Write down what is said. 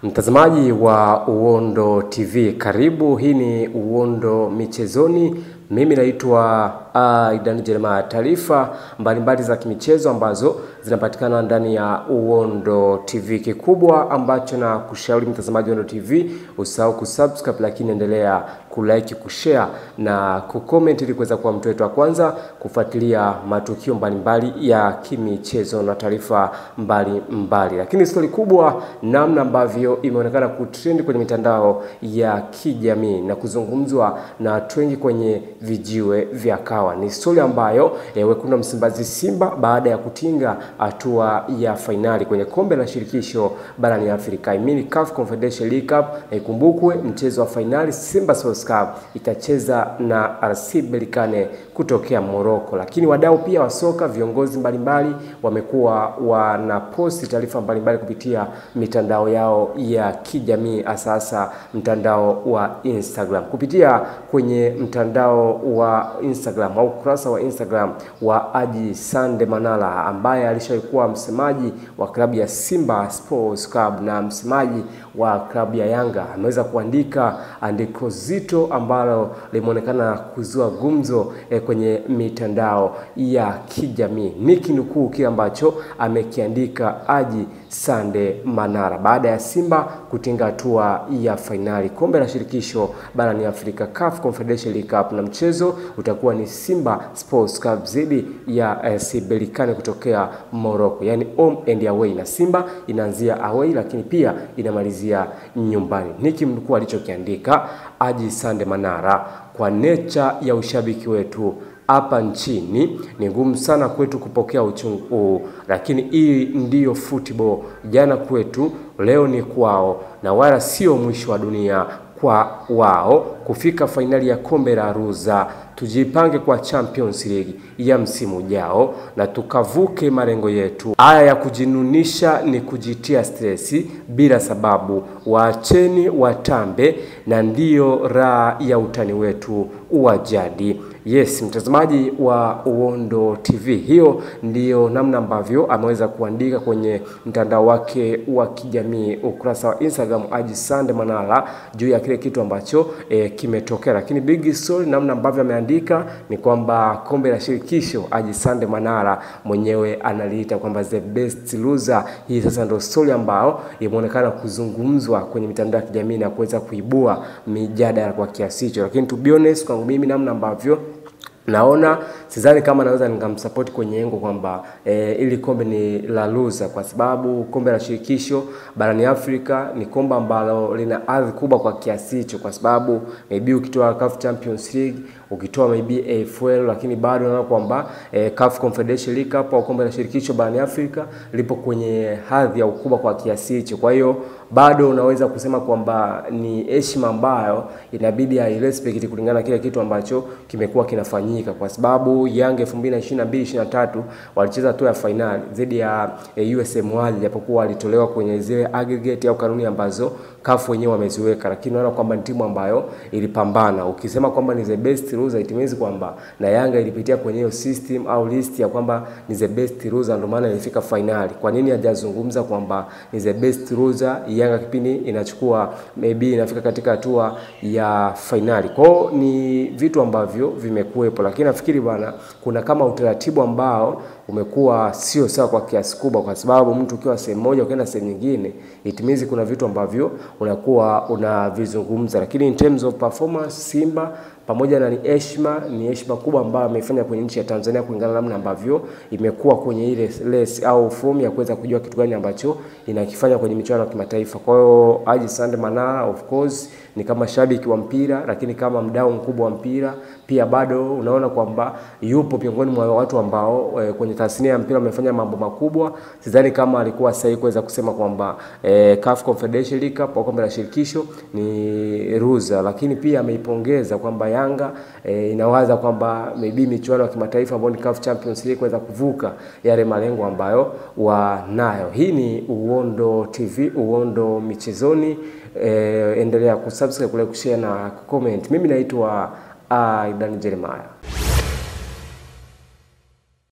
Mtazamaji wa Uondo TV, karibu. Hii ni Uondo Michezoni. Mimi naitwa Aidan Jeremiah. Taarifa mbalimbali za kimichezo ambazo zinapatikana ndani ya Uondo TV. Kikubwa ambacho na kushauri mtazamaji wa Uondo TV, usahau kusubscribe, lakini endelea kulike, kushare na kucomment ili kuweza kuwa mtu wetu wa kwanza kufuatilia matukio mbalimbali ya kimichezo na taarifa mbalimbali. Lakini story kubwa, namna ambavyo imeonekana kutrend kwenye mitandao ya kijamii na kuzungumzwa na watu wengi kwenye vijiwe vya kawa, ni story ambayo wekundu Msimbazi Simba baada ya kutinga hatua ya finali kwenye kombe la shirikisho barani Afrika, CAF Confederation League Cup. Ikumbukwe mchezo wa finali Simba Sports Club itacheza na RC Berkane kutokea Morocco. Lakini wadau pia wa soka, viongozi mbalimbali wamekuwa wanaposti taarifa mbalimbali kupitia mitandao yao ya kijamii, asasa mtandao wa Instagram. Kupitia kwenye mtandao wa Instagram au kurasa wa Instagram wa Haji Sande Manara, ambaye alishakuwa msemaji wa klabu ya Simba Sports Club na msemaji wa klabu ya Yanga, ameweza kuandika andiko zito ambalo limeonekana kuzua gumzo kwenye mitandao ya kijamii. Nikinukuu kile ambacho amekiandika Haji Sande Manara baada ya Simba kutinga hatua ya finali kombe la shirikisho barani Afrika, CAF Confederation League Cup, na mchezo utakuwa ni Simba Sports Club dhidi ya RC Berkane kutokea Morocco, yani home and away, na Simba inaanzia away lakini pia inamalizia nyumbani. Nikimnukuu alichokiandika Haji Sande Manara: kwa nature ya ushabiki wetu hapa nchini ni ngumu sana kwetu kupokea uchungu, lakini hii ndiyo football. Jana kwetu, leo ni kwao, na wala sio mwisho wa dunia kwa wao kufika finali ya kombe la Ruza. Tujipange kwa Champions League ya msimu ujao na tukavuke malengo yetu. Haya ya kujinunisha ni kujitia stresi bila sababu. Waacheni watambe, na ndiyo raha ya utani wetu wa jadi. Yes, mtazamaji wa Uondo TV, hiyo ndiyo namna ambavyo ameweza kuandika kwenye mtandao wake wa kijamii, ukurasa wa Instagram Haji Sande Manara, juu ya kile kitu ambacho kimetokea. Lakini big story, namna ambavyo ameandika ni kwamba kombe la shirikisho Haji Sande Manara mwenyewe analiita kwamba the best loser. Hii sasa ndio story ambayo imeonekana kuzungumzwa kwenye mitandao ya kijamii na kuweza kuibua mijadala kwa kiasi hicho. Lakini to be honest, kwangu mimi, namna ambavyo naona, sidhani kama naweza nikamsupport kwenye engo kwamba ili kombe ni la loser, kwa sababu kombe la shirikisho barani Afrika ni kombe ambalo lina hadhi kubwa kwa kiasi hicho, kwa sababu maybe ukitoa CAF Champions League, ukitoa maybe AFL, lakini bado naona kwamba CAF Confederation League Cup au kombe la shirikisho barani Afrika lipo kwenye hadhi ya ukubwa kwa kiasi hicho. Kwa hiyo bado unaweza kusema kwamba ni heshima ambayo inabidi respect kulingana kile kitu ambacho kimekuwa kinafanyika, kwa sababu Yanga 2022-23 walicheza tu ya finali dhidi ya USM Wali, japokuwa walitolewa kwenye zile aggregate au kanuni ambazo CAF wenyewe wameziweka, lakini naona kwamba ni timu ambayo ilipambana. Ukisema kwamba ni the best loser, it means kwamba na Yanga ilipitia kwenye hiyo system au list ya kwamba ni the best loser, ndio maana ilifika finali. Kwa nini hajazungumza kwamba ni the best loser Yanga kipindi inachukua maybe inafika katika hatua ya finali? Kwao ni vitu ambavyo vimekuepo, lakini nafikiri bwana, kuna kama utaratibu ambao umekuwa sio sawa kwa kiasi kubwa, kwa sababu mtu ukiwa sehemu moja ukienda sehemu nyingine, it means kuna vitu ambavyo unakuwa unavizungumza. Lakini in terms of performance, Simba pamoja na ni heshima kubwa ambayo ameifanya kwenye nchi ya Tanzania, kulingana na namna ambavyo imekuwa kwenye ile race au fomu ya kuweza kujua kitu gani ambacho inakifanya kwenye michuano ya kimataifa. Kwa hiyo Haji Sande Manara of course ni kama shabiki wa mpira, lakini kama mdau mkubwa wa mpira pia bado unaona kwamba yupo miongoni mwa watu ambao kwenye tasnia ya mpira wamefanya mambo makubwa. Sidhani kama alikuwa sahihi kuweza kusema kwamba CAF Confederation League Cup au kombe la shirikisho ni loser, lakini pia ameipongeza kwamba Yanga inawaza kwamba maybe michuano ya kimataifa ambayo ni CAF Champions League kuweza kuvuka yale malengo ambayo wanayo. Hii ni Uondo TV, Uondo Michezoni. Endelea kusubscribe, kushare na comment. Mimi naitwa Aidan Jeremiah.